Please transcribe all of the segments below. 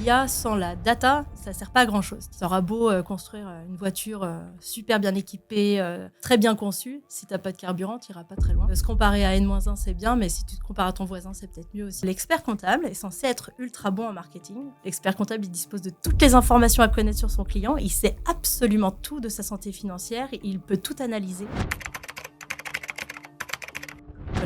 l'IA sans la data, ça sert pas à grand-chose. Tu auras beau construire une voiture super bien équipée, très bien conçue, si tu n'as pas de carburant, tu n'iras pas très loin. Se comparer à N-1, c'est bien, mais si tu te compares à ton voisin, c'est peut-être mieux aussi. L'expert comptable est censé être ultra bon en marketing. L'expert comptable, il dispose de toutes les informations à connaître sur son client, il sait absolument tout de sa santé financière, il peut tout analyser.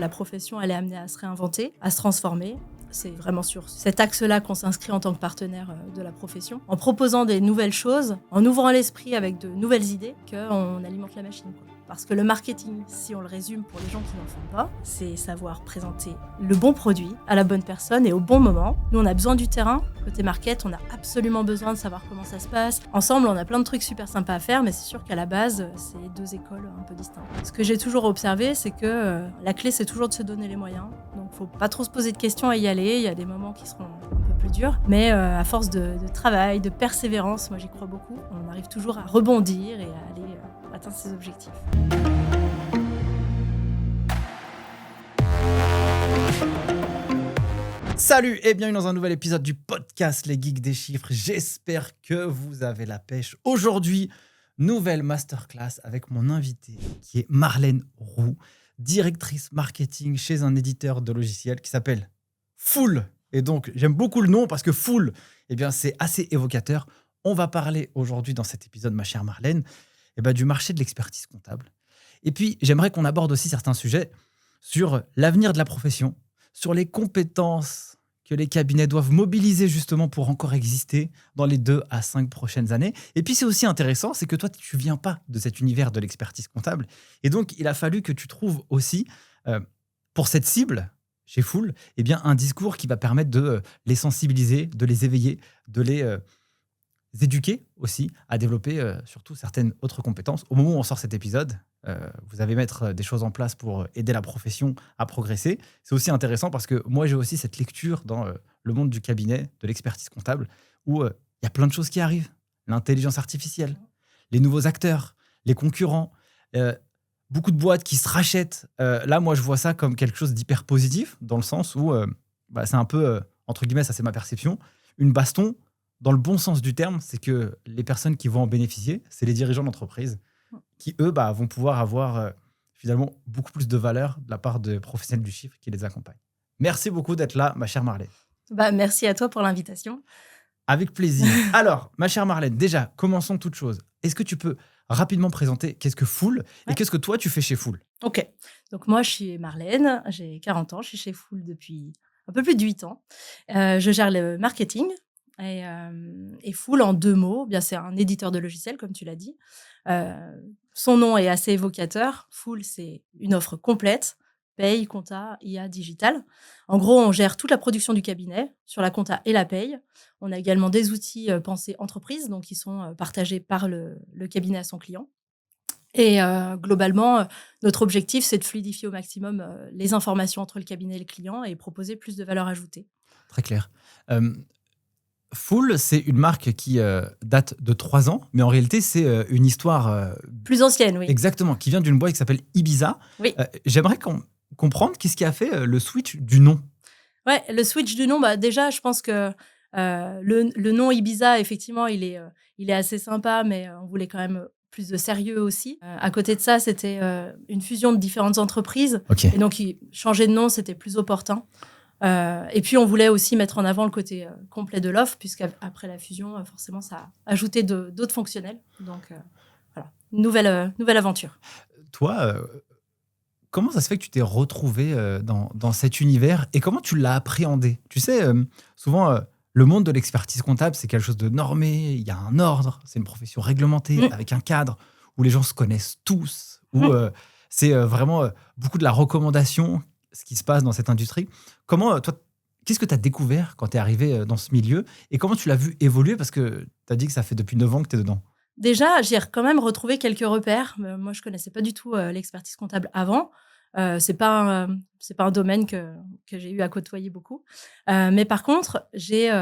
La profession, elle est amenée à se réinventer, à se transformer. C'est vraiment sur cet axe-là qu'on s'inscrit en tant que partenaire de la profession, en proposant des nouvelles choses, en ouvrant l'esprit avec de nouvelles idées, qu'on alimente la machine, quoi. Parce que le marketing, si on le résume pour les gens qui n'en font pas, c'est savoir présenter le bon produit à la bonne personne et au bon moment. Nous, on a besoin du terrain. Côté market, on a absolument besoin de savoir comment ça se passe. Ensemble, on a plein de trucs super sympas à faire, mais c'est sûr qu'à la base, c'est deux écoles un peu distinctes. Ce que j'ai toujours observé, c'est que la clé, c'est toujours de se donner les moyens. Donc, faut pas trop se poser de questions et y aller. Il y a des moments qui seront un peu plus durs, mais à force de travail, de persévérance, moi j'y crois beaucoup, on arrive toujours à rebondir et à aller atteindre ses objectifs. Salut et bienvenue dans un nouvel épisode du podcast Les Geeks des Chiffres. J'espère que vous avez la pêche. Aujourd'hui, nouvelle masterclass avec mon invité qui est Marlène Roux, directrice marketing chez un éditeur de logiciels qui s'appelle Fool. Et donc, j'aime beaucoup le nom parce que Fool, eh bien, c'est assez évocateur. On va parler aujourd'hui dans cet épisode, ma chère Marlène, du marché de l'expertise comptable. Et puis, j'aimerais qu'on aborde aussi certains sujets sur l'avenir de la profession, sur les compétences que les cabinets doivent mobiliser justement pour encore exister dans les 2 à 5 prochaines années. Et puis, c'est aussi intéressant, c'est que toi, tu ne viens pas de cet univers de l'expertise comptable. Et donc, il a fallu que tu trouves aussi, pour cette cible, chez Fool, un discours qui va permettre de les sensibiliser, de les éveiller, de les éduquer aussi à développer surtout certaines autres compétences. Au moment où on sort cet épisode, vous allez mettre des choses en place pour aider la profession à progresser. C'est aussi intéressant parce que moi, j'ai aussi cette lecture dans le monde du cabinet, de l'expertise comptable, où il y a plein de choses qui arrivent. L'intelligence artificielle, les nouveaux acteurs, les concurrents, beaucoup de boîtes qui se rachètent. Là, moi, je vois ça comme quelque chose d'hyper positif, dans le sens où c'est un peu, entre guillemets, ça c'est ma perception, une baston. Dans le bon sens du terme, c'est que les personnes qui vont en bénéficier, c'est les dirigeants d'entreprise qui, eux, vont pouvoir avoir finalement beaucoup plus de valeur de la part de professionnels du chiffre qui les accompagnent. Merci beaucoup d'être là, ma chère Marlène. Merci à toi pour l'invitation. Avec plaisir. Alors, ma chère Marlène, déjà, commençons toute chose. Est-ce que tu peux rapidement présenter qu'est-ce que Fool et qu'est-ce que toi, tu fais chez Fool ? Ok. Donc moi, je suis Marlène, j'ai 40 ans, je suis chez Fool depuis un peu plus de 8 ans. Je gère le marketing. Et Fool, en 2 mots, c'est un éditeur de logiciels, comme tu l'as dit. Son nom est assez évocateur. Fool, c'est une offre complète, paye, compta, IA, digital. En gros, on gère toute la production du cabinet sur la compta et la paye. On a également des outils pensés entreprise, donc qui sont partagés par le cabinet à son client. Et globalement, notre objectif, c'est de fluidifier au maximum les informations entre le cabinet et le client et proposer plus de valeur ajoutée. Très clair. Fool, c'est une marque qui date de 3 ans, mais en réalité, c'est une histoire plus ancienne, oui. Exactement, qui vient d'une boîte qui s'appelle Ibiza. Oui. J'aimerais comprendre qu'est-ce qui a fait le switch du nom. Ouais, le switch du nom, déjà, je pense que le nom Ibiza, effectivement, il est assez sympa, mais on voulait quand même plus de sérieux aussi. À côté de ça, c'était une fusion de différentes entreprises. Okay. Et donc, changer de nom, c'était plus opportun. Et puis, on voulait aussi mettre en avant le côté complet de l'offre, puisqu'après la fusion, forcément, ça a ajouté d'autres fonctionnels. Donc, voilà, nouvelle aventure. Toi, comment ça se fait que tu t'es retrouvé dans cet univers et comment tu l'as appréhendé ? Tu sais, souvent, le monde de l'expertise comptable, c'est quelque chose de normé, il y a un ordre, c'est une profession réglementée, avec un cadre où les gens se connaissent tous, où c'est vraiment beaucoup de la recommandation, ce qui se passe dans cette industrie. Comment, toi, qu'est-ce que tu as découvert quand tu es arrivé dans ce milieu et comment tu l'as vu évoluer ? Parce que tu as dit que ça fait depuis 9 ans que tu es dedans. Déjà, j'ai quand même retrouvé quelques repères. Moi, je ne connaissais pas du tout l'expertise comptable avant. C'est pas un domaine que j'ai eu à côtoyer beaucoup. Mais par contre, j'ai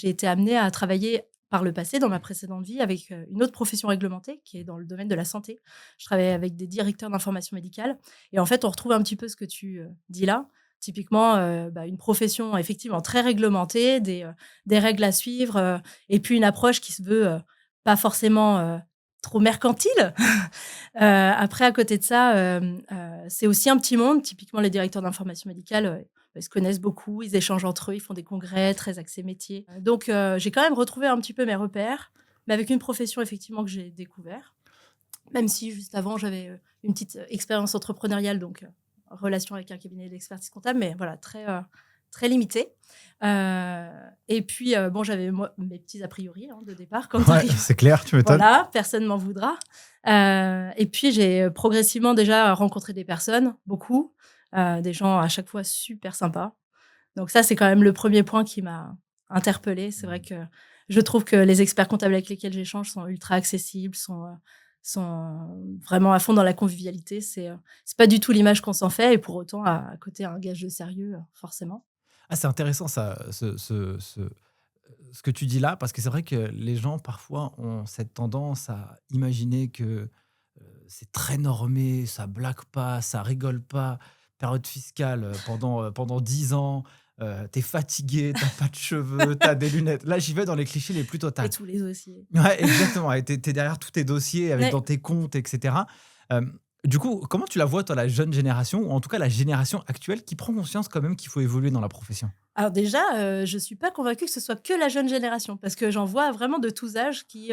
été amenée à travailler par le passé, dans ma précédente vie, avec une autre profession réglementée qui est dans le domaine de la santé. Je travaillais avec des directeurs d'information médicale. Et en fait, on retrouve un petit peu ce que tu dis là. Typiquement, une profession effectivement très réglementée, des règles à suivre, et puis une approche qui se veut pas forcément trop mercantile. Après, à côté de ça, c'est aussi un petit monde. Typiquement, les directeurs d'information médicale, ils se connaissent beaucoup, ils échangent entre eux, ils font des congrès très axés métiers. Donc, j'ai quand même retrouvé un petit peu mes repères, mais avec une profession effectivement que j'ai découvert. Même si juste avant, j'avais une petite expérience entrepreneuriale, donc relation avec un cabinet d'expertise comptable, mais voilà, très limitée. Et puis, j'avais mes petits a priori de départ. Quand t'arrives, c'est clair, tu m'étonnes. voilà, personne ne m'en voudra. Et puis, j'ai progressivement déjà rencontré des personnes, beaucoup, des gens à chaque fois super sympas. Donc ça, c'est quand même le premier point qui m'a interpellée. C'est vrai que je trouve que les experts comptables avec lesquels j'échange sont ultra accessibles, sont vraiment à fond dans la convivialité. C'est pas du tout l'image qu'on s'en fait, et pour autant, à côté, un gage de sérieux, forcément. Ah, c'est intéressant ça, ce que tu dis là, parce que c'est vrai que les gens parfois ont cette tendance à imaginer que c'est très normé, ça blague pas, ça rigole pas. Période fiscale pendant 10 ans, t'es fatigué, t'as pas de cheveux, t'as des lunettes. Là, j'y vais dans les clichés les plus Et totales. tous les dossiers. Ouais, exactement. Et t'es derrière tous tes dossiers, avec Ouais. dans tes comptes, etc. Euh, du coup, comment tu la vois, toi, la jeune génération, ou en tout cas la génération actuelle, qui prend conscience quand même qu'il faut évoluer dans la profession? Alors déjà, je suis pas convaincue que ce soit que la jeune génération, parce que j'en vois vraiment de tous âges qui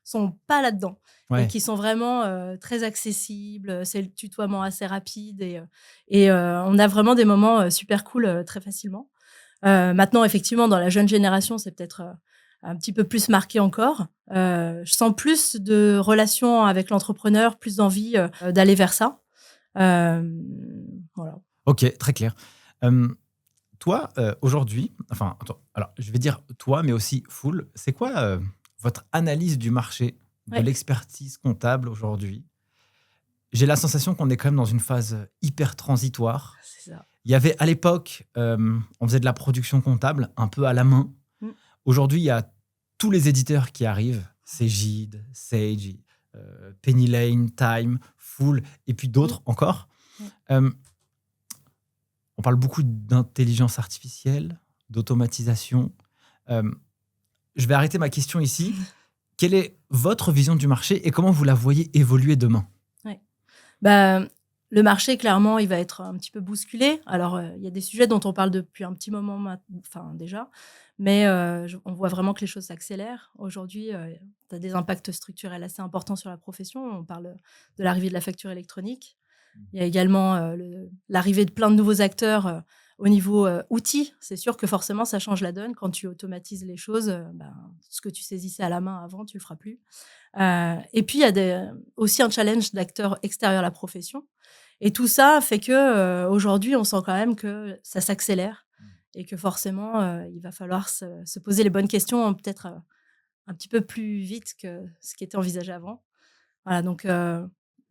sont pas là-dedans et Ouais. qui sont vraiment très accessibles. C'est le tutoiement assez rapide, et on a vraiment des moments super cool très facilement. Maintenant, effectivement, dans la jeune génération, c'est peut-être un petit peu plus marqué encore. Je sens plus de relations avec l'entrepreneur, plus d'envie d'aller vers ça. Voilà. Ok, très clair. Euh, Toi, aujourd'hui, enfin, attends, alors je vais dire toi, mais aussi Full, c'est quoi votre analyse du marché de Ouais. l'expertise comptable aujourd'hui? J'ai la sensation qu'on est quand même dans une phase hyper transitoire. C'est ça. Il y avait à l'époque, on faisait de la production comptable un peu à la main. Mm. Aujourd'hui, il y a tous les éditeurs qui arrivent. C'est Gide, Sage, Penny Lane, Time, Full, et puis d'autres encore. Mm. Euh, on parle beaucoup d'intelligence artificielle, d'automatisation. Euh, je vais arrêter ma question ici. Quelle est votre vision du marché et comment vous la voyez évoluer demain? Bah, le marché, clairement, il va être un petit peu bousculé. Alors, il y a des sujets dont on parle depuis un petit moment déjà, mais on voit vraiment que les choses s'accélèrent. Aujourd'hui, tu as des impacts structurels assez importants sur la profession. On parle de l'arrivée de la facture électronique. Il y a également l'arrivée de plein de nouveaux acteurs au niveau outils. C'est sûr que forcément, ça change la donne. Quand tu automatises les choses, ce que tu saisissais à la main avant, tu le feras plus. Et puis, il y a aussi un challenge d'acteurs extérieurs à la profession. Et tout ça fait que aujourd'hui, on sent quand même que ça s'accélère et que forcément, il va falloir se poser les bonnes questions, peut-être un petit peu plus vite que ce qui était envisagé avant. Voilà, donc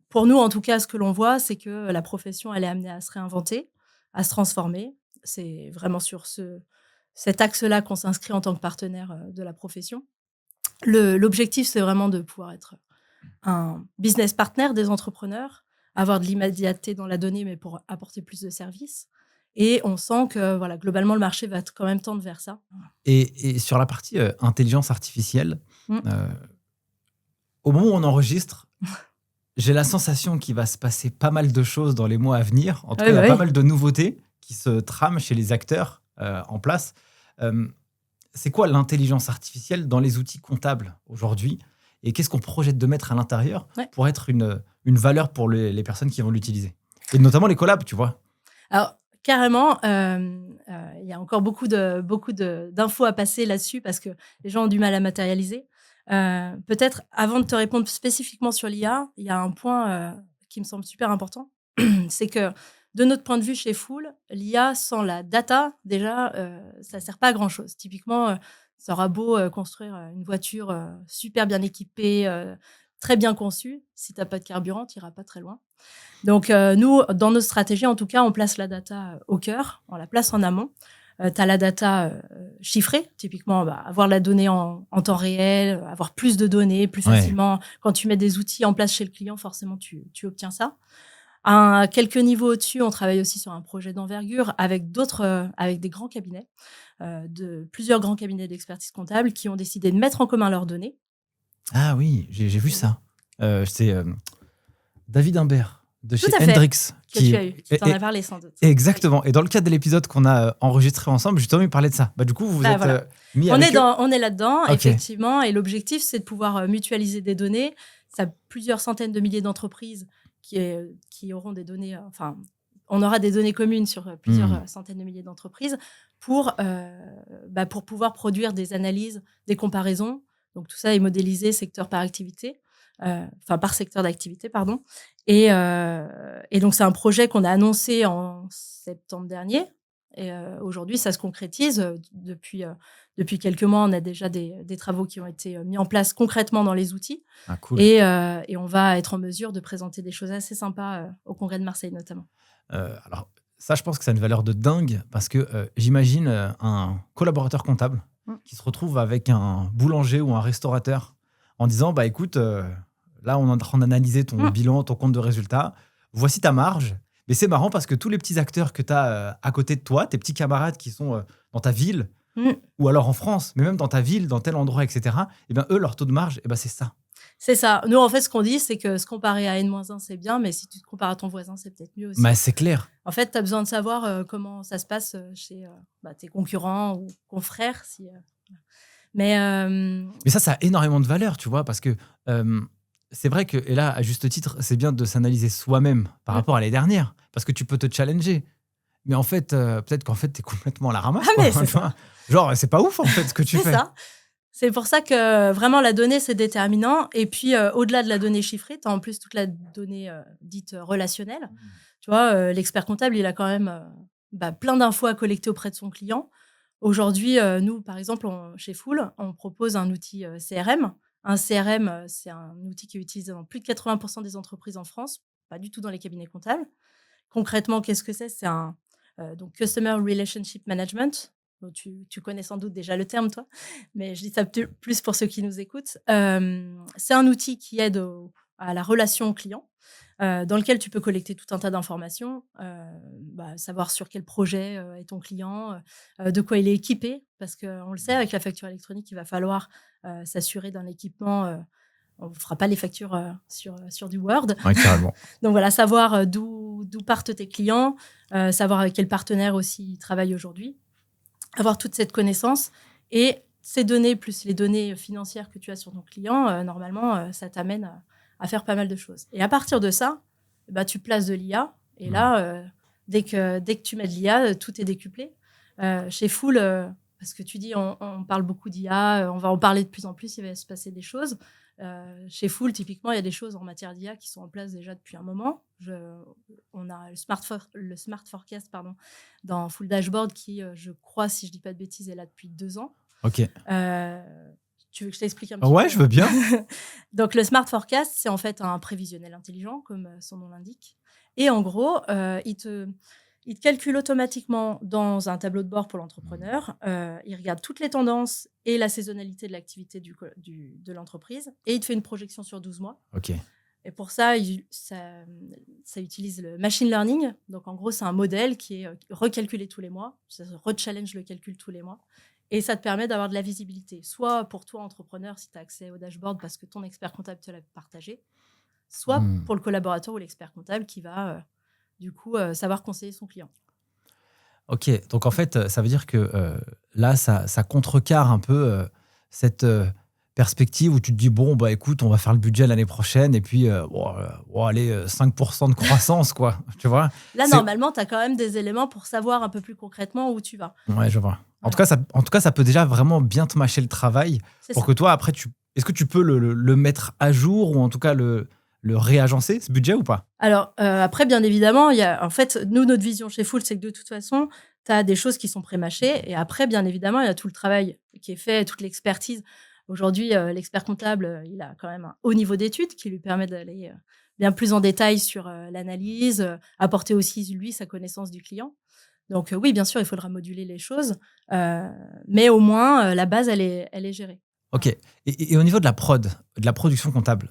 pour nous, en tout cas, ce que l'on voit, c'est que la profession, elle est amenée à se réinventer, à se transformer. C'est vraiment sur cet axe-là qu'on s'inscrit en tant que partenaire de la profession. L'objectif, c'est vraiment de pouvoir être un business partner des entrepreneurs, avoir de l'immédiateté dans la donnée, mais pour apporter plus de services. Et on sent que voilà, globalement, le marché va quand même tendre vers ça. Et sur la partie intelligence artificielle, Mm. au moment où on enregistre, j'ai la sensation qu'il va se passer pas mal de choses dans les mois à venir. En tout cas, il y a pas mal de nouveautés qui se trament chez les acteurs en place. C'est quoi l'intelligence artificielle dans les outils comptables aujourd'hui? Et qu'est-ce qu'on projette de mettre à l'intérieur pour être une valeur pour les personnes qui vont l'utiliser? Et notamment les collabs, tu vois. Alors, carrément, il y a encore beaucoup d'infos à passer là-dessus parce que les gens ont du mal à matérialiser. Peut-être, avant de te répondre spécifiquement sur l'IA, il y a un point qui me semble super important. C'est que, de notre point de vue chez Full, l'IA sans la data, déjà, ça ne sert pas à grand-chose. Typiquement, ça aura beau construire une voiture super bien équipée, très bien conçue. Si tu n'as pas de carburant, tu n'iras pas très loin. Donc, nous, dans notre stratégie, en tout cas, on place la data au cœur, on la place en amont. Tu as la data chiffrée, typiquement, avoir la donnée en temps réel, avoir plus de données plus facilement. Quand tu mets des outils en place chez le client, forcément, tu obtiens ça. À quelques niveaux au-dessus, on travaille aussi sur un projet d'envergure avec avec des grands cabinets, plusieurs grands cabinets d'expertise comptable qui ont décidé de mettre en commun leurs données. Ah oui, j'ai vu ça. C'est David Imbert de Tout chez à fait, Hendrix. que tu as eu, qui t'en a parlé sans doute. Exactement. Et dans le cadre de l'épisode qu'on a enregistré ensemble, justement, il parlait de ça. Bah, du coup, vous vous êtes Voilà. mis On avec eux. on est là-dedans, Ok. effectivement, et l'objectif, c'est de pouvoir mutualiser des données. Ça a plusieurs centaines de milliers d'entreprises qui auront des données, on aura des données communes sur plusieurs centaines de milliers d'entreprises pour pouvoir produire des analyses, des comparaisons. Donc, tout ça est modélisé secteur par activité, par secteur d'activité, pardon. Et donc, c'est un projet qu'on a annoncé en septembre dernier. Et aujourd'hui, ça se concrétise. Depuis quelques mois, on a déjà des travaux qui ont été mis en place concrètement dans les outils. Ah, cool. Et on va être en mesure de présenter des choses assez sympas au Congrès de Marseille, notamment. Alors, ça, je pense que ça a une valeur de dingue parce que j'imagine un collaborateur comptable qui se retrouve avec un boulanger ou un restaurateur en disant bah écoute, là, on est en train d'analyser ton bilan, ton compte de résultats. Voici ta marge. Mais c'est marrant parce que tous les petits acteurs que tu as à côté de toi, tes petits camarades qui sont dans ta ville ou alors en France, mais même dans ta ville, dans tel endroit, etc., eh bien, eux, leur taux de marge, c'est ça. C'est ça. Nous, en fait, ce qu'on dit, c'est que se comparer à N-1, c'est bien, mais si tu te compares à ton voisin, c'est peut-être mieux aussi. Bah, c'est clair. En fait, tu as besoin de savoir comment ça se passe chez tes concurrents ou confrères. Mais ça a énormément de valeur, tu vois, parce que c'est vrai que, et là, à juste titre, c'est bien de s'analyser soi-même par rapport à l'année dernière, parce que tu peux te challenger. Mais en fait, peut-être qu'en fait, t'es complètement à la ramasse. Mais c'est ça. Genre, c'est pas ouf, en fait, ce que tu fais. C'est ça. C'est pour ça que vraiment la donnée, c'est déterminant. Et puis, au-delà de la donnée chiffrée, tu as en plus toute la donnée dite relationnelle. Tu vois, l'expert comptable, il a quand même plein d'infos à collecter auprès de son client. Aujourd'hui, nous, par exemple, chez Full, on propose un outil CRM. Un CRM, c'est un outil qui est utilisé dans plus de 80% des entreprises en France, pas du tout dans les cabinets comptables. Concrètement, qu'est-ce que c'est ? C'est un donc Customer Relationship Management. Donc, tu connais sans doute déjà le terme, toi, mais je dis ça plus pour ceux qui nous écoutent. C'est un outil qui aide à la relation client, dans lequel tu peux collecter tout un tas d'informations, savoir sur quel projet est ton client, de quoi il est équipé, parce qu'on le sait, avec la facture électronique, il va falloir s'assurer d'un équipement. On ne fera pas les factures sur du Word. Ouais, carrément. Donc voilà, savoir d'où partent tes clients, savoir avec quel partenaire aussi ils travaillent aujourd'hui, avoir toute cette connaissance et ces données plus les données financières que tu as sur ton client, normalement, ça t'amène à faire pas mal de choses. Et à partir de ça, tu places de l'IA. Et là, dès que tu mets de l'IA, tout est décuplé. Chez Full, parce que tu dis, on parle beaucoup d'IA, on va en parler de plus en plus, il va se passer des choses. Chez Full, typiquement, il y a des choses en matière d'IA qui sont en place déjà depuis un moment. On a le Smart Forecast dans Full Dashboard qui, je crois, si je ne dis pas de bêtises, est là depuis 2 ans. Ok. Tu veux que je t'explique un petit peu ? Ouais, je veux bien. Donc, le Smart Forecast, c'est en fait un prévisionnel intelligent, comme son nom l'indique. Et en gros, il te calcule automatiquement dans un tableau de bord pour l'entrepreneur. Il regarde toutes les tendances et la saisonnalité de l'activité de l'entreprise. Et il te fait une projection sur 12 mois. Ok. Et pour ça, ça utilise le machine learning. Donc, en gros, c'est un modèle qui est recalculé tous les mois. Ça rechallenge le calcul tous les mois. Et ça te permet d'avoir de la visibilité. Soit pour toi, entrepreneur, si tu as accès au dashboard parce que ton expert comptable te l'a partagé. Soit pour le collaborateur ou l'expert comptable qui va... du coup, savoir conseiller son client. Ok, donc en fait, ça veut dire que là, ça contrecarre un peu cette perspective où tu te dis, bon, bah écoute, on va faire le budget l'année prochaine et puis, allez, 5% de croissance, quoi, tu vois. Là, normalement, tu as quand même des éléments pour savoir un peu plus concrètement où tu vas. Ouais, je vois. En tout cas, ça peut déjà vraiment bien te mâcher le travail pour que toi, après, est-ce que tu peux le mettre à jour ou en tout cas le réagencer, ce budget, ou pas ? Alors, après, bien évidemment, en fait, nous, notre vision chez Full, c'est que de toute façon, tu as des choses qui sont pré-mâchées. Et après, bien évidemment, il y a tout le travail qui est fait, toute l'expertise. Aujourd'hui, l'expert comptable, il a quand même un haut niveau d'études qui lui permet d'aller bien plus en détail sur l'analyse, apporter aussi, lui, sa connaissance du client. Donc, oui, bien sûr, il faudra moduler les choses. Mais au moins, la base, elle est gérée. Ok. Et au niveau de la production comptable,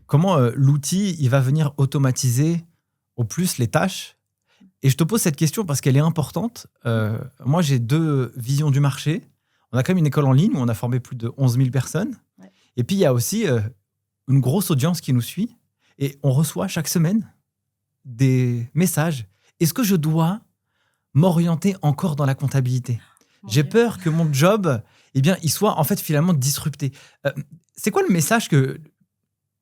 comment l'outil il va venir automatiser au plus les tâches. Et je te pose cette question parce qu'elle est importante. Moi, j'ai 2 visions du marché. On a quand même une école en ligne où on a formé plus de 11 000 personnes. Ouais. Et puis, il y a aussi une grosse audience qui nous suit. Et on reçoit chaque semaine des messages. Est-ce que je dois m'orienter encore dans la comptabilité ? J'ai Dieu. peur que mon job, eh bien, il soit en fait finalement disrupté. C'est quoi le message que...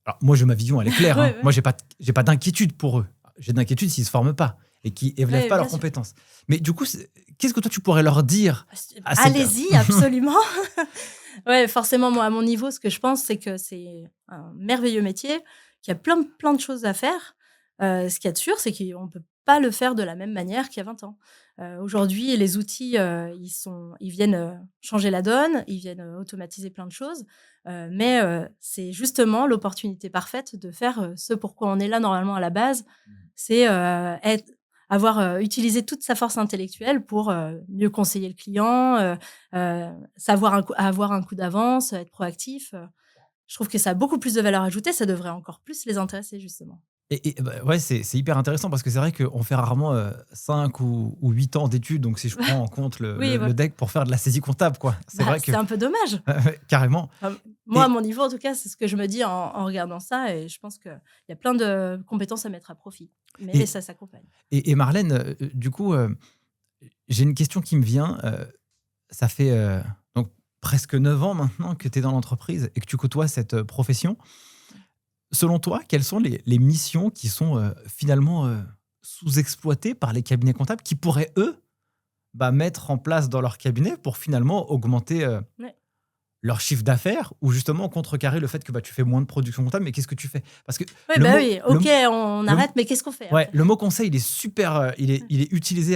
Alors, moi, ma vision, elle est claire. Ouais. Moi, j'ai pas d'inquiétude pour eux. J'ai d'inquiétude s'ils ne se forment pas et qui élèvent Ouais, pas bien leurs sûr. compétences. Mais du coup, qu'est-ce que toi, tu pourrais leur dire à ces Allez-y, absolument. Ouais, forcément, moi, à mon niveau, ce que je pense, c'est que c'est un merveilleux métier, qu'il y a plein de choses à faire. Ce qu'il y a de sûr, c'est qu'on ne peut pas le faire de la même manière qu'il y a 20 ans. Aujourd'hui, les outils, ils viennent changer la donne, ils viennent automatiser plein de choses. Mais c'est justement l'opportunité parfaite de faire ce pourquoi on est là normalement à la base. C'est avoir utilisé toute sa force intellectuelle pour mieux conseiller le client, avoir un coup d'avance, être proactif. Je trouve que ça a beaucoup plus de valeur ajoutée, ça devrait encore plus les intéresser justement. Bah, ouais, c'est hyper intéressant parce que c'est vrai qu'on fait rarement 5 ou 8 ans d'études. Donc, si je prends en compte Oui, le voilà. DEC pour faire de la saisie comptable, quoi. C'est vrai que C'est un peu dommage. carrément. Enfin, moi, à Et, mon niveau, en tout cas, c'est ce que je me dis en regardant ça et je pense qu'il y a plein de compétences à mettre à profit. Mais et, ça s'accompagne. et Marlène, du coup, j'ai une question qui me vient. Ça fait donc presque 9 ans maintenant que tu es dans l'entreprise et que tu côtoies cette profession. Selon toi, quelles sont les missions qui sont finalement sous-exploitées par les cabinets comptables qui pourraient, eux, mettre en place dans leur cabinet pour finalement augmenter Ouais. leur chiffre d'affaires ou justement contrecarrer le fait que tu fais moins de production comptable, mais qu'est-ce que tu fais? Parce que Oui, le mot, oui, le, ok, on le- arrête, mais qu'est-ce qu'on fait ouais, après? le mot conseil, il est super, il est utilisé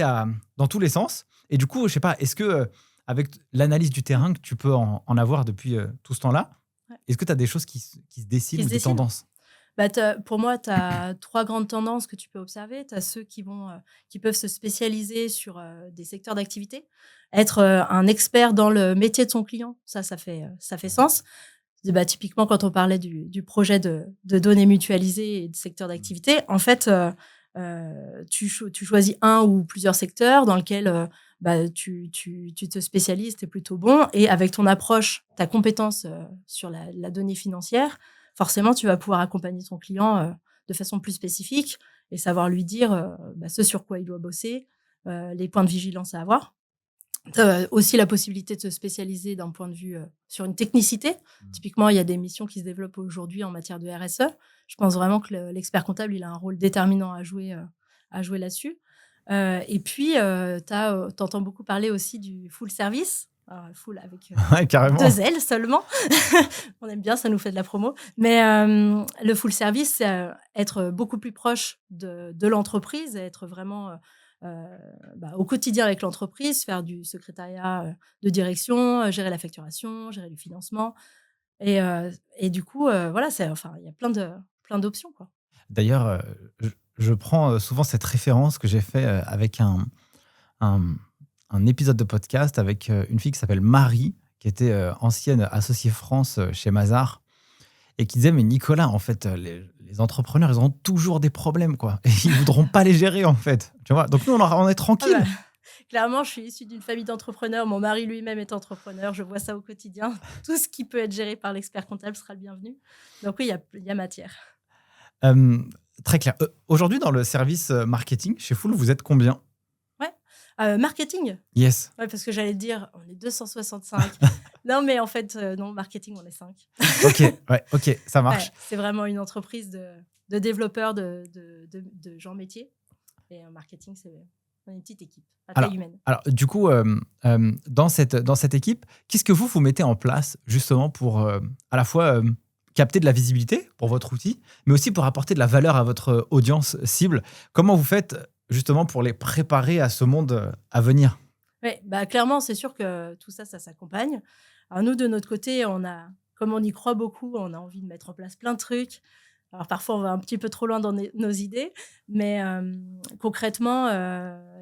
dans tous les sens. Et du coup, je sais pas, est-ce que avec l'analyse du terrain que tu peux en avoir depuis tout ce temps-là, Ouais. est-ce que tu as des choses qui se dessinent Qui ou se des dessinent? tendances? Pour moi, tu as 3 grandes tendances que tu peux observer. Tu as ceux qui peuvent se spécialiser sur des secteurs d'activité, être un expert dans le métier de son client. Ça fait sens. Typiquement, quand on parlait du projet de données mutualisées et de secteur d'activité, en fait, tu choisis un ou plusieurs secteurs dans lesquels tu te spécialises, tu es plutôt bon. Et avec ton approche, ta compétence sur la donnée financière, forcément, tu vas pouvoir accompagner ton client de façon plus spécifique et savoir lui dire ce sur quoi il doit bosser, les points de vigilance à avoir. Aussi la possibilité de se spécialiser d'un point de vue sur une technicité. Typiquement, il y a des missions qui se développent aujourd'hui en matière de RSE. Je pense vraiment que l'expert comptable, il a un rôle déterminant à jouer là-dessus. Et puis, t'entends beaucoup parler aussi du full service. Alors, full avec Ouais, carrément. 2 L seulement. On aime bien, ça nous fait de la promo. Mais le full service, c'est être beaucoup plus proche de l'entreprise, être vraiment au quotidien avec l'entreprise, faire du secrétariat de direction, gérer la facturation, gérer le financement. Et du coup, voilà, il y a plein d'options, quoi. D'ailleurs, je prends souvent cette référence que j'ai fait avec un, un épisode de podcast avec une fille qui s'appelle Marie, qui était ancienne associée France chez Mazars, et qui disait, mais Nicolas, en fait, les entrepreneurs, ils auront toujours des problèmes, quoi. Et ils voudront pas les gérer, en fait. Tu vois. Donc nous, on est Ah tranquille. clairement, je suis issue d'une famille d'entrepreneurs. Mon mari lui-même est entrepreneur. Je vois ça au quotidien. Tout ce qui peut être géré par l'expert comptable sera le bienvenu. Donc oui, il y a matière. Euh, Très clair. Aujourd'hui, dans le service marketing, chez Full, vous êtes combien? Ouais. Marketing. Yes. Ouais, parce que j'allais te dire, on est 265. Non, mais en fait, non, marketing, on est 5. Ok, ouais, ok, ça marche. Ouais, c'est vraiment une entreprise de développeurs, de gens métiers. Et marketing, on est une petite équipe à taille humaine. Alors, du coup, dans cette équipe, qu'est-ce que vous mettez en place justement pour à la fois capter de la visibilité pour votre outil, mais aussi pour apporter de la valeur à votre audience cible? Comment vous faites justement pour les préparer à ce monde à venir? Oui, clairement, c'est sûr que tout ça, ça s'accompagne. Alors nous, de notre côté, comme on y croit beaucoup, on a envie de mettre en place plein de trucs. Alors parfois, on va un petit peu trop loin dans nos idées, mais concrètement,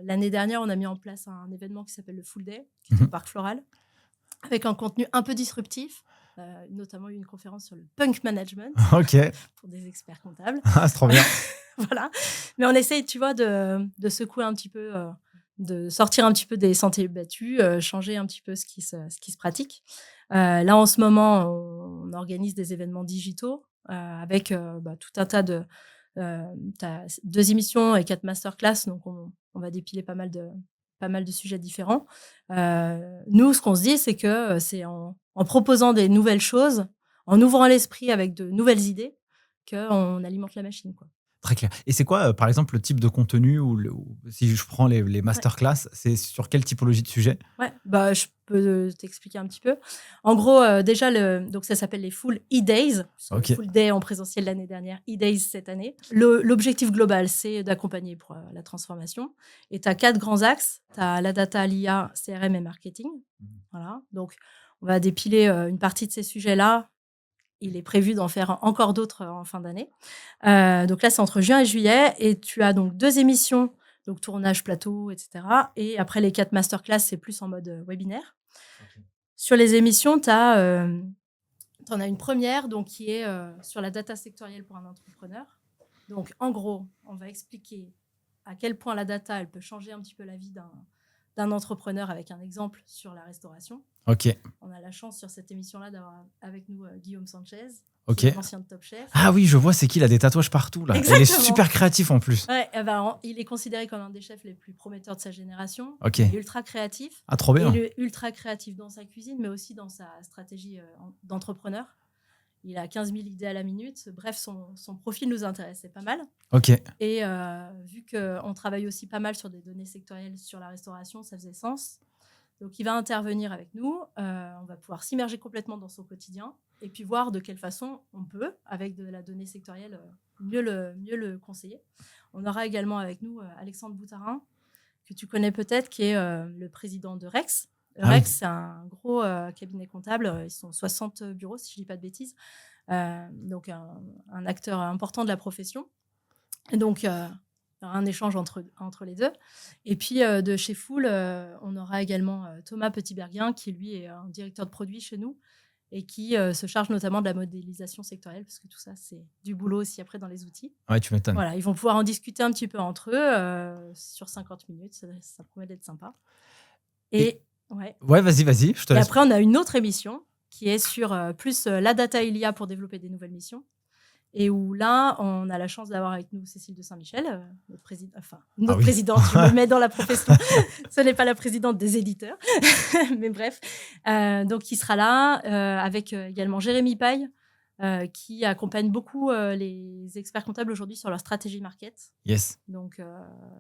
l'année dernière, on a mis en place un événement qui s'appelle le Full Day, qui était au Parc Floral, avec un contenu un peu disruptif, notamment eu une conférence sur le punk management Ok. pour des experts comptables. Ah, c'est trop bien. Voilà. Mais on essaye, tu vois, de secouer un petit peu, de sortir un petit peu des sentiers battus, changer un petit peu ce qui se pratique. Là, en ce moment, on organise des événements digitaux avec tout un tas de... t'as 2 émissions et 4 masterclass, donc on va dépiler pas mal de sujets différents. Nous, ce qu'on se dit, c'est que c'est en proposant des nouvelles choses, en ouvrant l'esprit avec de nouvelles idées, qu'on alimente la machine, quoi. Très clair. Et c'est quoi, par exemple, le type de contenu ou si je prends les Ouais. masterclass, c'est sur quelle typologie de sujet? Ouais, je peux t'expliquer un petit peu. En gros, déjà, donc ça s'appelle les Full E-Days. Ok. Full Day en présentiel l'année dernière, E-Days cette année. L'objectif global, c'est d'accompagner pour la transformation. Et tu as 4 grands axes. Tu as la data, l'IA, CRM et marketing. Voilà. Donc, on va dépiler une partie de ces sujets-là. Il est prévu d'en faire encore d'autres en fin d'année. Donc là, c'est entre juin et juillet. Et tu as donc 2 émissions, donc tournage, plateau, etc. Et après, les 4 masterclass, c'est plus en mode webinaire. Okay. Sur les émissions, tu en as une première donc, qui est sur la data sectorielle pour un entrepreneur. Donc, en gros, on va expliquer à quel point la data, elle peut changer un petit peu la vie d'un entrepreneur avec un exemple sur la restauration. Ok. On a la chance sur cette émission-là d'avoir avec nous Guillaume Sanchez, Ok. qui est l'ancien de Top Chef. Ah oui, je vois, c'est qui, il a des tatouages partout là. Exactement. Il est super créatif en plus. Ouais, il est considéré comme un des chefs les plus prometteurs de sa génération. Ok. Il est ultra créatif. Ah, trop bien. Il est ultra créatif dans sa cuisine, mais aussi dans sa stratégie d'entrepreneur. Il a 15 000 idées à la minute. Bref, son profil nous intéressait pas mal. Ok. Et vu qu'on travaille aussi pas mal sur des données sectorielles sur la restauration, ça faisait sens. Donc, il va intervenir avec nous. On va pouvoir s'immerger complètement dans son quotidien et puis voir de quelle façon on peut, avec de la donnée sectorielle, mieux le conseiller. On aura également avec nous Alexandre Boutarin, que tu connais peut-être, qui est le président de Rex. Rex, oui. C'est un gros cabinet comptable. Ils sont 60 bureaux, si je ne dis pas de bêtises. Donc, un acteur important de la profession. Et donc, un échange entre les deux. Et puis, de chez Full, on aura également Thomas Petitberguin, qui, lui, est un directeur de produit chez nous et qui se charge notamment de la modélisation sectorielle, parce que tout ça, c'est du boulot aussi après dans les outils. Ouais, tu m'étonnes. Voilà, ils vont pouvoir en discuter un petit peu entre eux sur 50 minutes. Ça promet d'être sympa. Ouais, vas-y, je te laisse. Et après, on a une autre émission qui est sur plus la data et l'IA pour développer des nouvelles missions. Et où là, on a la chance d'avoir avec nous Cécile de Saint-Michel, notre présidente, je me mets dans la profession. Ce n'est pas la présidente des éditeurs, mais bref. Donc, qui sera là, avec également Jérémy Paille, qui accompagne beaucoup les experts comptables aujourd'hui sur leur stratégie market. Yes. Donc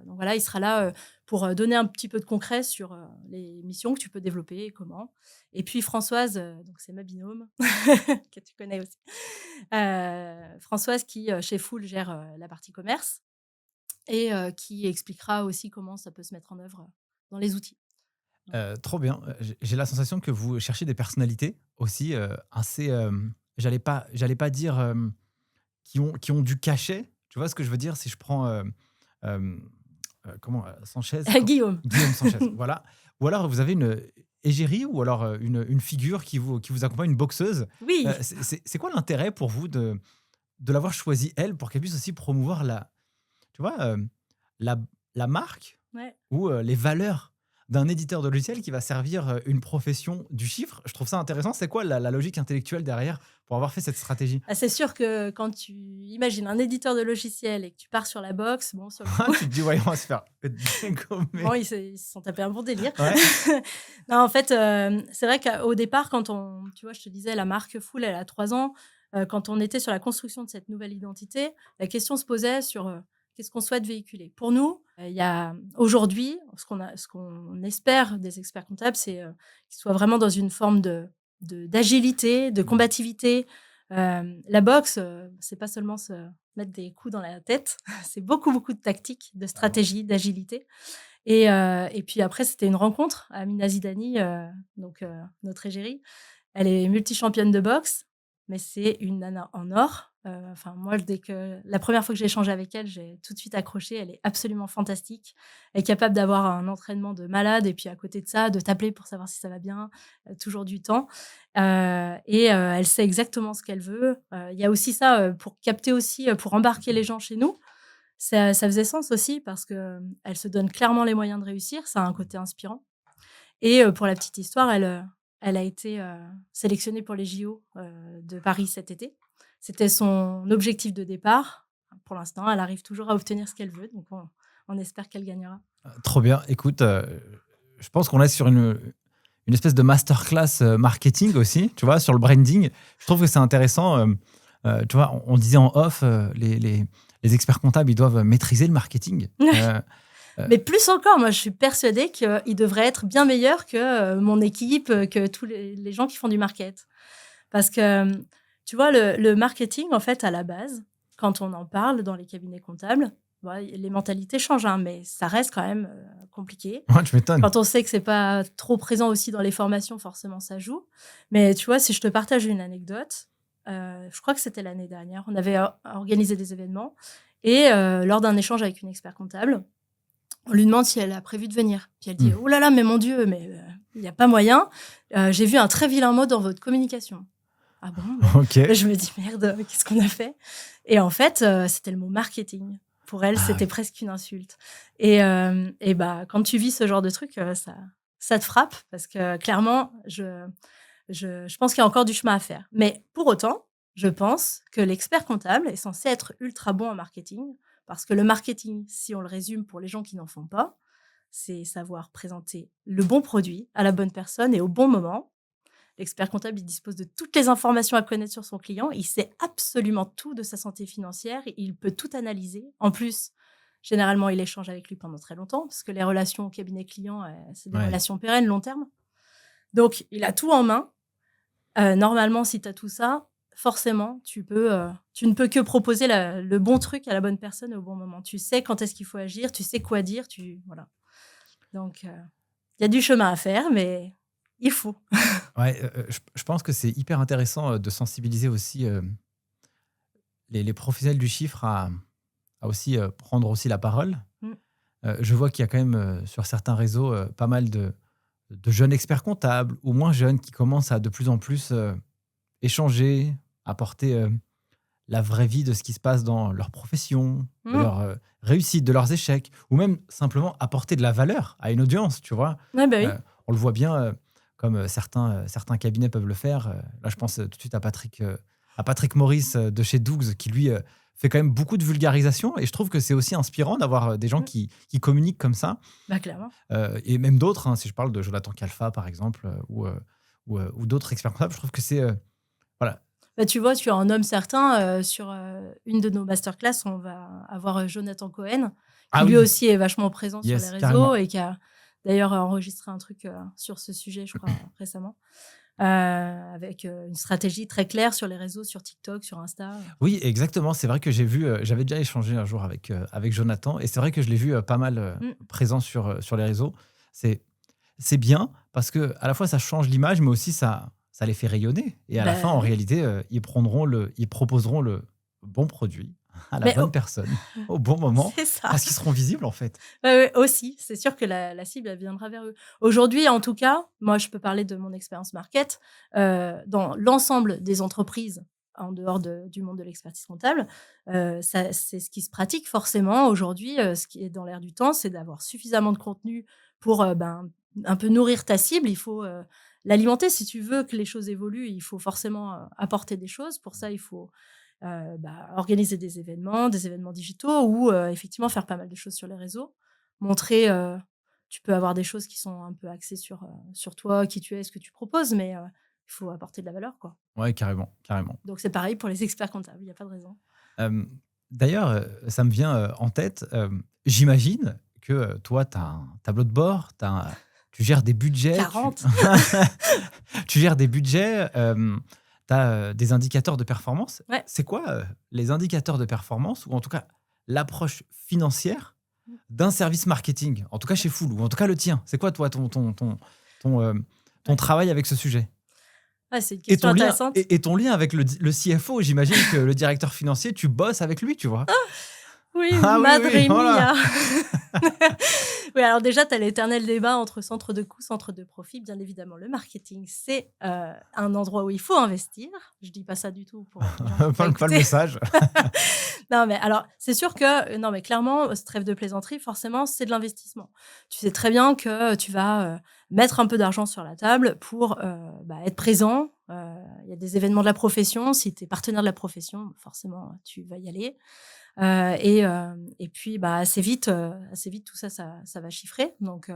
voilà, il sera là pour donner un petit peu de concret sur les missions que tu peux développer et comment. Et puis Françoise, donc c'est ma binôme, que tu connais aussi. Françoise qui, chez Full, gère la partie commerce et qui expliquera aussi comment ça peut se mettre en œuvre dans les outils. Trop bien. J'ai la sensation que vous cherchez des personnalités aussi assez... J'allais pas dire qui ont du cachet. Tu vois ce que je veux dire? Si je prends Sanchez, Guillaume Sanchez, voilà. Ou alors vous avez une égérie ou alors une figure qui vous accompagne, une boxeuse. Oui. C'est quoi l'intérêt pour vous de l'avoir choisie, elle, pour qu'elle puisse aussi promouvoir la marque, ouais, ou les valeurs d'un éditeur de logiciel qui va servir une profession du chiffre? Je trouve ça intéressant. C'est quoi la logique intellectuelle derrière pour avoir fait cette stratégie? C'est sûr que quand tu imagines un éditeur de logiciel et que tu pars sur la boxe, bon, sur le coup, tu te dis, ouais, on va se faire dégommer. Bon, ils se sont tapés un bon délire. Ouais. Non, en fait, c'est vrai qu'au départ, tu vois, je te disais, la marque Full, elle a 3 ans. Quand on était sur la construction de cette nouvelle identité, la question se posait sur qu'est-ce qu'on souhaite véhiculer. Pour nous, il y a aujourd'hui, ce qu'on espère des experts comptables, c'est qu'ils soient vraiment dans une forme d'agilité, de combativité. La boxe, c'est pas seulement se mettre des coups dans la tête, c'est beaucoup de tactique, de stratégie, d'agilité. Et puis après, c'était une rencontre. Amina Zidani, donc notre égérie, elle est multi-championne de boxe, mais c'est une nana en or. Enfin, moi, la première fois que j'ai échangé avec elle, j'ai tout de suite accroché. Elle est absolument fantastique. Elle est capable d'avoir un entraînement de malade et puis à côté de ça, de t'appeler pour savoir si ça va bien, toujours du temps. Elle sait exactement ce qu'elle veut. Il y a aussi ça pour capter aussi, pour embarquer les gens chez nous. Ça faisait sens aussi parce que elle se donne clairement les moyens de réussir. Ça a un côté inspirant. Et pour la petite histoire, elle a été sélectionnée pour les JO de Paris cet été. C'était son objectif de départ. Pour l'instant, elle arrive toujours à obtenir ce qu'elle veut. Donc, on espère qu'elle gagnera. Trop bien. Écoute, je pense qu'on est sur une espèce de masterclass marketing aussi, tu vois, sur le branding. Je trouve que c'est intéressant. Tu vois, on disait en off, les experts comptables, ils doivent maîtriser le marketing. Mais plus encore, moi, je suis persuadée qu'il devrait être bien meilleur que mon équipe, que tous les gens qui font du market. Parce que, tu vois, le marketing, en fait, à la base, quand on en parle dans les cabinets comptables, les mentalités changent, hein, mais ça reste quand même compliqué. Ouais, tu m'étonnes. Quand on sait que c'est pas trop présent aussi dans les formations, forcément, ça joue. Mais tu vois, si je te partage une anecdote, je crois que c'était l'année dernière, on avait organisé des événements et lors d'un échange avec une expert comptable, on lui demande si elle a prévu de venir. Puis elle dit « Oh là là, mais mon Dieu, mais il n'y a pas moyen. J'ai vu un très vilain mot dans votre communication. » Ah bon? Ok. Je me dis « Merde, qu'est-ce qu'on a fait ?» Et en fait, c'était le mot marketing. Pour elle, c'était presque une insulte. Et quand tu vis ce genre de truc, ça te frappe parce que clairement, je pense qu'il y a encore du chemin à faire. Mais pour autant, je pense que l'expert comptable est censé être ultra bon en marketing. Parce que le marketing, si on le résume pour les gens qui n'en font pas, c'est savoir présenter le bon produit à la bonne personne et au bon moment. L'expert comptable, il dispose de toutes les informations à connaître sur son client. Il sait absolument tout de sa santé financière. Il peut tout analyser. En plus, généralement, il échange avec lui pendant très longtemps parce que les relations au cabinet client, c'est des relations pérennes, long terme. Donc, il a tout en main. Normalement, si tu as tout ça, forcément, tu ne peux que proposer le bon truc à la bonne personne au bon moment. Tu sais quand est-ce qu'il faut agir, tu sais quoi dire, voilà. Donc, il y a du chemin à faire, mais il faut. Je pense que c'est hyper intéressant de sensibiliser aussi les professionnels du chiffre à aussi prendre aussi la parole. Je vois qu'il y a quand même sur certains réseaux pas mal de jeunes experts comptables ou moins jeunes qui commencent à de plus en plus échanger, apporter la vraie vie de ce qui se passe dans leur profession, de leur réussite, de leurs échecs, ou même simplement apporter de la valeur à une audience, tu vois. Ouais, bah oui. On le voit bien comme certains cabinets peuvent le faire. Là, je pense tout de suite à Patrick Maurice de chez Dougs, qui lui fait quand même beaucoup de vulgarisation. Et je trouve que c'est aussi inspirant d'avoir des gens qui communiquent comme ça. Bah, clairement. Et même d'autres, hein, si je parle de Jonathan Calfa, par exemple, ou d'autres experts comptables, je trouve que c'est... voilà. Bah, tu vois, tu as un homme certain. Sur une de nos masterclass, on va avoir Jonathan Cohen, qui lui aussi est vachement présent sur les réseaux carrément. et qui a d'ailleurs enregistré un truc sur ce sujet, je crois, récemment. Avec une stratégie très claire sur les réseaux, sur TikTok, sur Insta. Oui, exactement. C'est vrai que j'avais déjà échangé un jour avec Jonathan, et c'est vrai que je l'ai vu pas mal présent sur les réseaux. C'est bien parce que à la fois ça change l'image, mais aussi ça les fait rayonner. Et à la fin, en réalité, ils proposeront le bon produit à la bonne personne au bon moment, parce qu'ils seront visibles en fait. Aussi, c'est sûr que la cible, elle viendra vers eux. Aujourd'hui, en tout cas, moi, je peux parler de mon expérience market. Dans l'ensemble des entreprises, en dehors du monde de l'expertise comptable, c'est ce qui se pratique forcément. Aujourd'hui, ce qui est dans l'air du temps, c'est d'avoir suffisamment de contenu pour un peu nourrir ta cible. Il faut l'alimenter. Si tu veux que les choses évoluent, il faut forcément apporter des choses. Pour ça, il faut organiser des événements digitaux ou effectivement faire pas mal de choses sur les réseaux. Montrer, tu peux avoir des choses qui sont un peu axées sur toi, qui tu es, ce que tu proposes, mais il faut apporter de la valeur, quoi. Ouais, carrément. Donc, c'est pareil pour les experts comptables, il n'y a pas de raison. D'ailleurs, ça me vient en tête. J'imagine que toi, tu as un tableau de bord, tu gères des budgets. 40 Tu gères des budgets, tu as des indicateurs de performance. Ouais. C'est quoi les indicateurs de performance, ou en tout cas l'approche financière d'un service marketing, en tout cas chez Full, ou en tout cas le tien? C'est quoi, toi, ton travail avec ce sujet? Ah, c'est une Et question ton lien, intéressante. et ton lien avec le CFO, j'imagine que le directeur financier, tu bosses avec lui, tu vois. Oui, Ah oui, madre oui, voilà. mia. Oui, alors déjà, tu as l'éternel débat entre centre de coût, centre de profit. Bien évidemment, le marketing, c'est un endroit où il faut investir. Je dis pas ça du tout pour les gens qui vont Pas le écouter. message. Non, mais alors, c'est sûr que, non, mais clairement, ce trêve de plaisanterie, forcément, c'est de l'investissement. Tu sais très bien que tu vas mettre un peu d'argent sur la table pour être présent. Il y a des événements de la profession. Si tu es partenaire de la profession, forcément, tu vas y aller. Et puis, assez vite, tout ça, ça va chiffrer. Donc,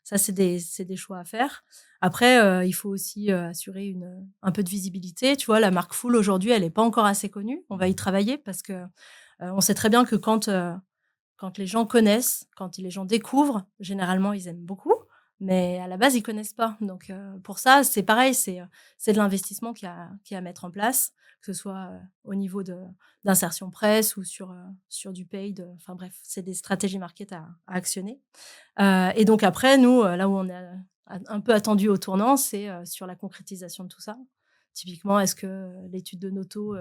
ça, c'est des choix à faire. Après, il faut aussi assurer un peu de visibilité. Tu vois, la marque Full, aujourd'hui, elle n'est pas encore assez connue. On va y travailler parce que on sait très bien que quand les gens connaissent, quand les gens découvrent, généralement, ils aiment beaucoup. Mais à la base, ils connaissent pas. Donc, pour ça, c'est pareil, c'est de l'investissement qu'il y a à mettre en place, que ce soit au niveau d'insertion presse ou sur du paid. Enfin bref, c'est des stratégies market à actionner. Et donc après, nous, là où on est un peu attendu au tournant, c'est sur la concrétisation de tout ça. Typiquement, est-ce que l'étude de Noto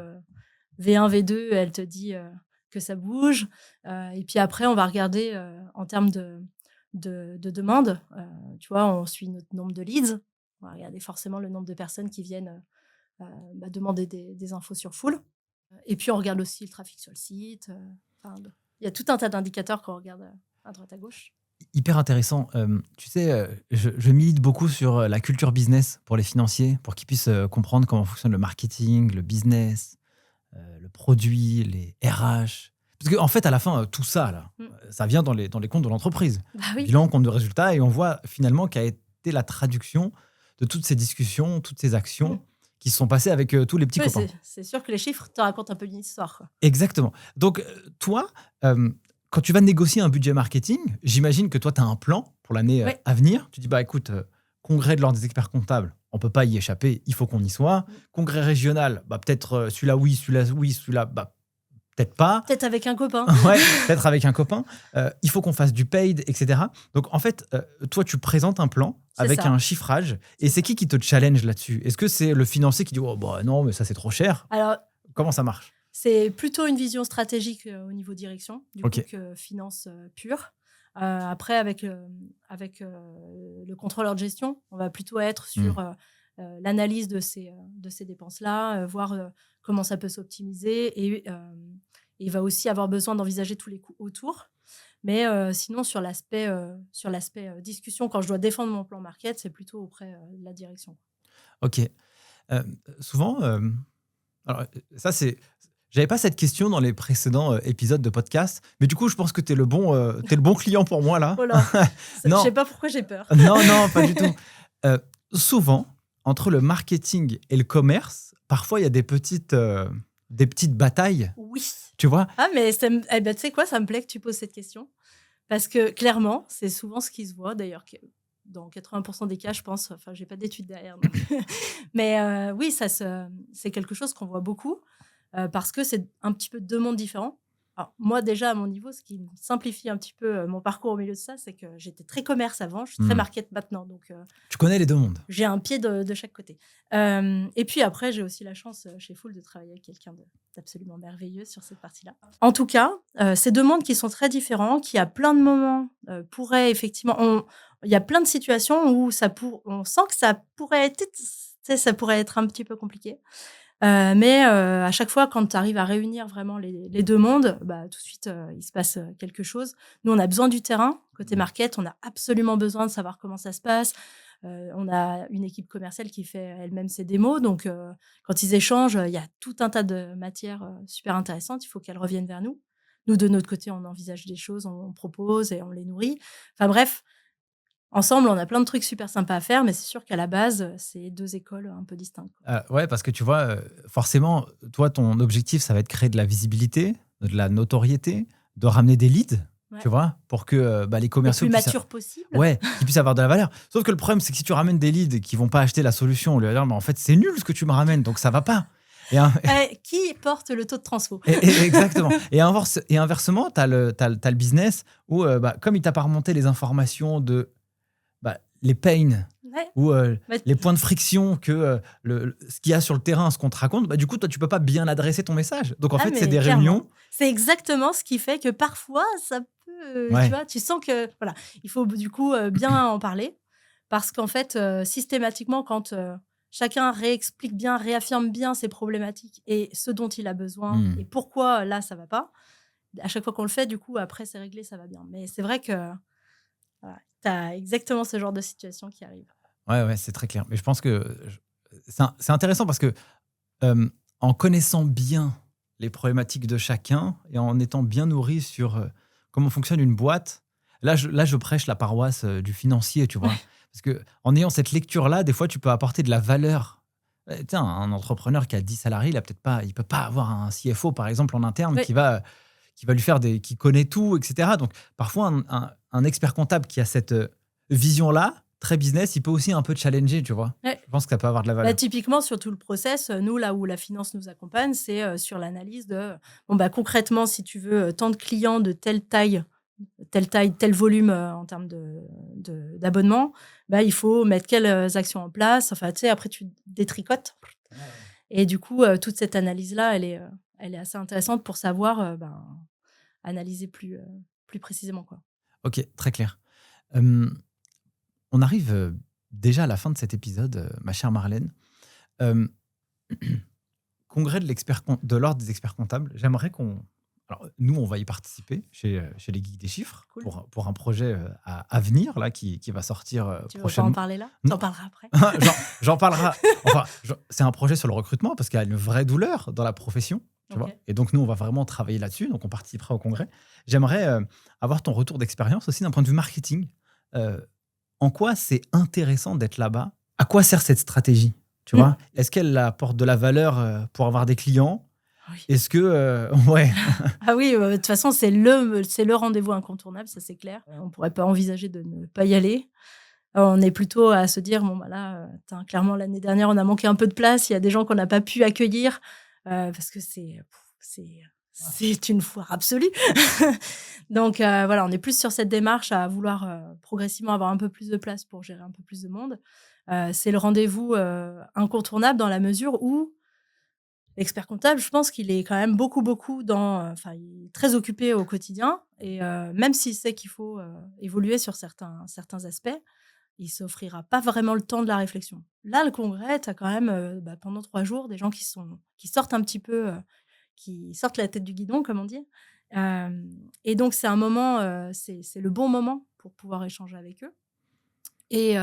V1, V2, elle te dit que ça bouge. Et puis après, on va regarder en termes de demandes. Tu vois, on suit notre nombre de leads. On va regarder forcément le nombre de personnes qui viennent demander des infos sur Full. Et puis, on regarde aussi le trafic sur le site. Il y a tout un tas d'indicateurs qu'on regarde à droite à gauche. Hyper intéressant. Tu sais, je milite beaucoup sur la culture business pour les financiers, pour qu'ils puissent comprendre comment fonctionne le marketing, le business, le produit, les RH. Parce qu'en fait, à la fin, tout ça, là, ça vient dans les comptes de l'entreprise. Bah oui. Bilan, compte de résultats, et on voit finalement qu'a été la traduction de toutes ces discussions, toutes ces actions qui se sont passées avec tous les petits copains. C'est sûr que les chiffres te racontent un peu une histoire, quoi. Exactement. Donc, toi, quand tu vas négocier un budget marketing, j'imagine que toi, tu as un plan pour l'année à venir. Tu dis, écoute, congrès de l'ordre des experts comptables, on ne peut pas y échapper, il faut qu'on y soit. Congrès régional, peut-être celui-là oui, celui-là, peut-être pas. Peut-être avec un copain. Ouais, peut-être avec un copain. Il faut qu'on fasse du paid, etc. Donc, en fait, toi, tu présentes un plan avec un chiffrage. Et c'est qui te challenge là-dessus? Est-ce que c'est le financier qui dit, non, mais ça, c'est trop cher? Alors, comment ça marche? C'est plutôt une vision stratégique au niveau direction, du coup, que finance pure. Après, avec le contrôleur de gestion, on va plutôt être sur l'analyse de ces dépenses-là, voir comment ça peut s'optimiser. Et il va aussi avoir besoin d'envisager tous les coûts autour. Mais sinon, sur l'aspect discussion, quand je dois défendre mon plan market, c'est plutôt auprès de la direction. Ok. Souvent, alors ça c'est... J'avais pas cette question dans les précédents épisodes de podcast, mais du coup, je pense que t'es le bon client pour moi là. Oh là, je sais pas pourquoi j'ai peur. Non, pas du tout. Souvent, entre le marketing et le commerce, parfois il y a des petites batailles. Oui. Tu vois? Ah, mais tu sais quoi, ça me plaît que tu poses cette question. Parce que clairement, c'est souvent ce qui se voit. D'ailleurs, dans 80% des cas, je pense, enfin, j'ai pas d'études derrière. Donc. Mais oui, c'est quelque chose qu'on voit beaucoup. Parce que c'est un petit peu deux mondes différents. Alors, moi, déjà, à mon niveau, ce qui me simplifie un petit peu mon parcours au milieu de ça, c'est que j'étais très commerce avant, je suis très market maintenant. Donc, tu connais les deux mondes. J'ai un pied de chaque côté. Et puis après, j'ai aussi la chance chez Full de travailler avec quelqu'un d'absolument merveilleux sur cette partie-là. En tout cas, ces deux mondes qui sont très différents, qui à plein de moments pourraient effectivement... Il y a plein de situations où on sent que ça pourrait être un petit peu compliqué. Mais à chaque fois, quand tu arrives à réunir vraiment les deux mondes, tout de suite, il se passe quelque chose. Nous, on a besoin du terrain. Côté market, on a absolument besoin de savoir comment ça se passe. On a une équipe commerciale qui fait elle-même ses démos. Donc, quand ils échangent, il y a tout un tas de matières super intéressantes. Il faut qu'elles reviennent vers nous. Nous, de notre côté, on envisage des choses, on propose et on les nourrit. Enfin bref, ensemble, on a plein de trucs super sympas à faire, mais c'est sûr qu'à la base, c'est deux écoles un peu distinctes. Ouais, parce que tu vois, forcément, toi, ton objectif, ça va être de créer de la visibilité, de la notoriété, de ramener des leads, tu vois, pour que les commerciaux... Le plus mature possible. Ouais, qu'ils puissent avoir de la valeur. Sauf que le problème, c'est que si tu ramènes des leads qui ne vont pas acheter la solution, on lui va dire, mais en fait, c'est nul ce que tu me ramènes, donc ça ne va pas. Qui porte le taux de transfo? Exactement. Et inversement, tu as le business où, comme il t'a pas remonté les informations de... les pains Ouais. ou Bah, les points de friction que ce qu'il y a sur le terrain, ce qu'on te raconte, bah, du coup, toi, tu peux pas bien adresser ton message. Donc, en fait, c'est mais des clairement. réunions. C'est exactement ce qui fait que parfois, ça peut, tu Ouais. vois, tu sens que, voilà, il faut du coup bien en parler. Parce qu'en fait, systématiquement, quand chacun réexplique bien, réaffirme bien ses problématiques et ce dont il a besoin Hmm. et pourquoi là, ça va pas, à chaque fois qu'on le fait, du coup, après, c'est réglé, ça va bien. Mais c'est vrai que voilà, tu as exactement ce genre de situation qui arrive. Ouais, ouais, c'est très clair. Mais je pense que c'est intéressant parce que euh, en connaissant bien les problématiques de chacun et en étant bien nourri sur comment fonctionne une boîte, là, je prêche la paroisse du financier, tu vois. Parce que en ayant cette lecture-là, des fois, tu peux apporter de la valeur. Tiens, un entrepreneur qui a 10 salariés, il peut pas avoir un CFO, par exemple, en interne Oui, qui va lui faire qui connaît tout, etc. Donc, parfois, un expert comptable qui a cette vision-là, très business, il peut aussi un peu challenger, tu vois. ouais. Je pense que ça peut avoir de la Bah, valeur. typiquement, sur tout le process, nous, là où la finance nous accompagne, c'est sur l'analyse de, bon, bah, concrètement, si tu veux tant de clients de telle taille, tel volume en termes d'abonnement, bah, il faut mettre quelles actions en place. Enfin, tu sais, après, tu détricotes. Et du coup, toute cette analyse-là, elle est assez intéressante pour savoir analyser plus précisément, quoi. Ok, très clair. Euh, on arrive déjà à la fin de cet épisode, ma chère Marlène. Euh, Congrès de l'ordre des experts comptables, j'aimerais qu'on... Alors, nous, on va y participer chez les Geeks des Chiffres Cool. pour un projet à venir là, qui va sortir Tu veux pas en prochainement. parler là? Non. T'en parleras après. J'en parlerai. Enfin, c'est un projet sur le recrutement parce qu'il y a une vraie douleur dans la profession. Tu vois. Ok. Et donc, nous, on va vraiment travailler là-dessus. Donc, on participera au congrès. J'aimerais avoir ton retour d'expérience aussi d'un point de vue marketing. Euh, En quoi c'est intéressant d'être là-bas? À quoi sert cette stratégie? Tu Mm. vois? Est-ce qu'elle apporte de la valeur pour avoir des clients? Oui. Est-ce que... ouais. Ah oui, de toute façon, c'est le rendez-vous incontournable, ça c'est clair. On pourrait pas envisager de ne pas y aller. On est plutôt à se dire, bon, bah là, clairement, l'année dernière, on a manqué un peu de place. Il y a des gens qu'on n'a pas pu accueillir parce que c'est une foire absolue. Donc voilà, on est plus sur cette démarche à vouloir progressivement avoir un peu plus de place pour gérer un peu plus de monde. C'est le rendez-vous incontournable dans la mesure où l'expert comptable, je pense qu'il est quand même beaucoup, beaucoup enfin, il est très occupé au quotidien et même s'il sait qu'il faut évoluer sur certains aspects, il s'offrira pas vraiment le temps de la réflexion. Là, le congrès, tu as quand même pendant 3 jours des gens qui sortent un petit peu, qui sortent la tête du guidon, comme on dit. Et donc, c'est un moment, c'est le bon moment pour pouvoir échanger avec eux. Et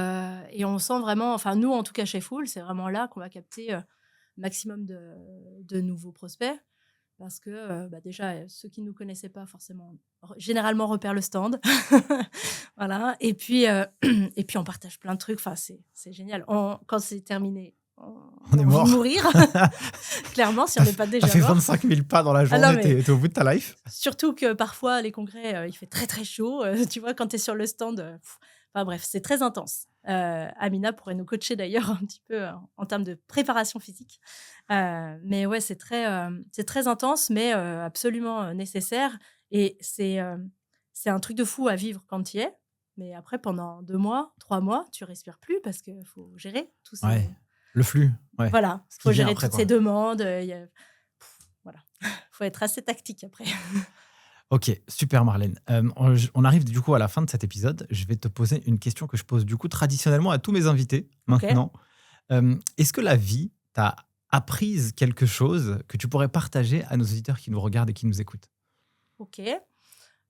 on sent vraiment, enfin, nous, en tout cas, chez Full, c'est vraiment là qu'on va capter maximum de nouveaux prospects. Parce que déjà, ceux qui ne nous connaissaient pas forcément, généralement repèrent le stand. Voilà. Et puis, on partage plein de trucs. Enfin, c'est génial. Quand c'est terminé, On on est a envie de mort. mourir. Clairement, si on n'est pas T'as déjà fait mort. 25 000 pas dans la Ah non, journée, mais t'es au bout de ta life. surtout que parfois, les congrès, il fait très, très chaud. Tu vois, quand tu es sur le stand, enfin bref, c'est très intense. Amina pourrait nous coacher d'ailleurs un petit peu en termes de préparation physique. Mais ouais, c'est très intense, mais absolument nécessaire. Et c'est un truc de fou à vivre quand tu y es. Mais après, pendant 2 mois, 3 mois, tu respires plus parce qu'il faut gérer tous ces... Ouais. Le flux. Ouais. Voilà, Ce il qui faut vient gérer après, toutes ces quoi. demandes. Voilà, faut être assez tactique après. Ok, super Marlène. On arrive du coup à la fin de cet épisode. Je vais te poser une question que je pose du coup traditionnellement à tous mes invités Ok. maintenant. Est-ce que la vie t'a apprise quelque chose que tu pourrais partager à nos auditeurs qui nous regardent et qui nous écoutent? Ok.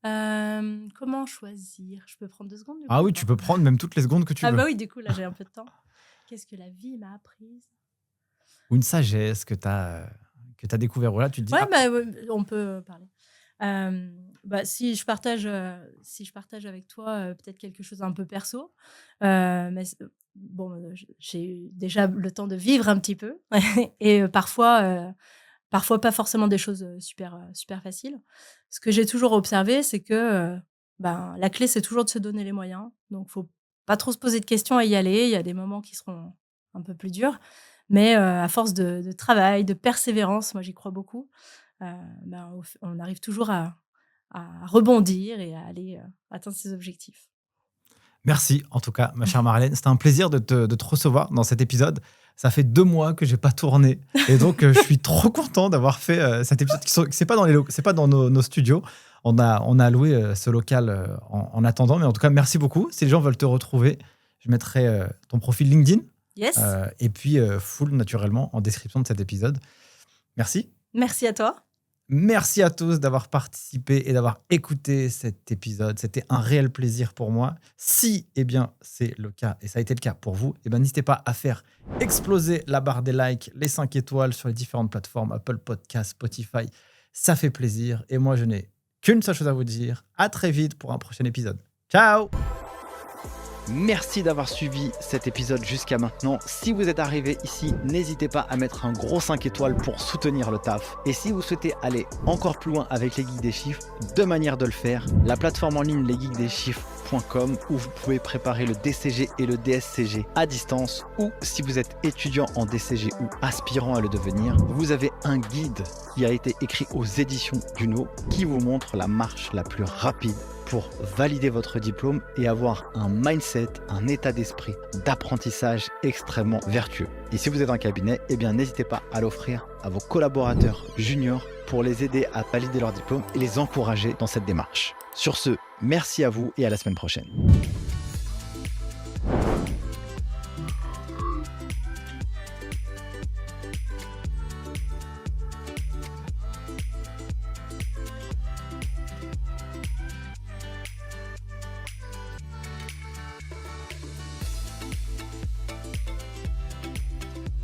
Comment choisir? Je peux prendre 2 secondes du Ah coup ou oui, pas? tu peux prendre même toutes les secondes que tu Ah veux. bah oui, du coup, là, j'ai un peu de temps. Qu'est-ce que la vie m'a apprise? Ou une sagesse que t'as découvert. Voilà, tu te dis, Ouais, ah, bah, on peut parler. Si je partage avec toi, peut-être quelque chose un peu perso, mais bon, j'ai eu déjà le temps de vivre un petit peu et parfois pas forcément des choses, super faciles. Ce que j'ai toujours observé, c'est que, la clé, c'est toujours de se donner les moyens. Donc faut pas trop se poser de questions et y aller. Il y a des moments qui seront un peu plus durs, mais à force de travail, de persévérance, moi j'y crois beaucoup, heu, on arrive toujours à rebondir et à aller, atteindre ses objectifs. Merci, en tout cas, ma chère Marlène. C'était un plaisir de te recevoir dans cet épisode. Ça fait 2 mois que je n'ai pas tourné. Et donc, je suis trop content d'avoir fait cet épisode. C'est pas dans nos studios. On a loué ce local en attendant. Mais en tout cas, merci beaucoup. Si les gens veulent te retrouver, je mettrai ton profil LinkedIn. Yes. Et puis, full, naturellement, en description de cet épisode. Merci. Merci à toi. Merci à tous d'avoir participé et d'avoir écouté cet épisode. C'était un réel plaisir pour moi. Si, c'est le cas, et ça a été le cas pour vous, n'hésitez pas à faire exploser la barre des likes, les 5 étoiles sur les différentes plateformes, Apple Podcasts, Spotify. Ça fait plaisir. Et moi, je n'ai qu'une seule chose à vous dire. À très vite pour un prochain épisode. Ciao! Merci d'avoir suivi cet épisode jusqu'à maintenant. Si vous êtes arrivé ici, n'hésitez pas à mettre un gros 5 étoiles pour soutenir le taf. Et si vous souhaitez aller encore plus loin avec les Geeks des Chiffres, 2 manières de le faire. La plateforme en ligne lesgeeksdeschiffres.com où vous pouvez préparer le DCG et le DSCG à distance, ou si vous êtes étudiant en DCG ou aspirant à le devenir, vous avez un guide qui a été écrit aux éditions Duno qui vous montre la marche la plus rapide pour valider votre diplôme et avoir un mindset, un état d'esprit d'apprentissage extrêmement vertueux. Et si vous êtes un cabinet, n'hésitez pas à l'offrir à vos collaborateurs juniors pour les aider à valider leur diplôme et les encourager dans cette démarche. Sur ce, merci à vous et à la semaine prochaine.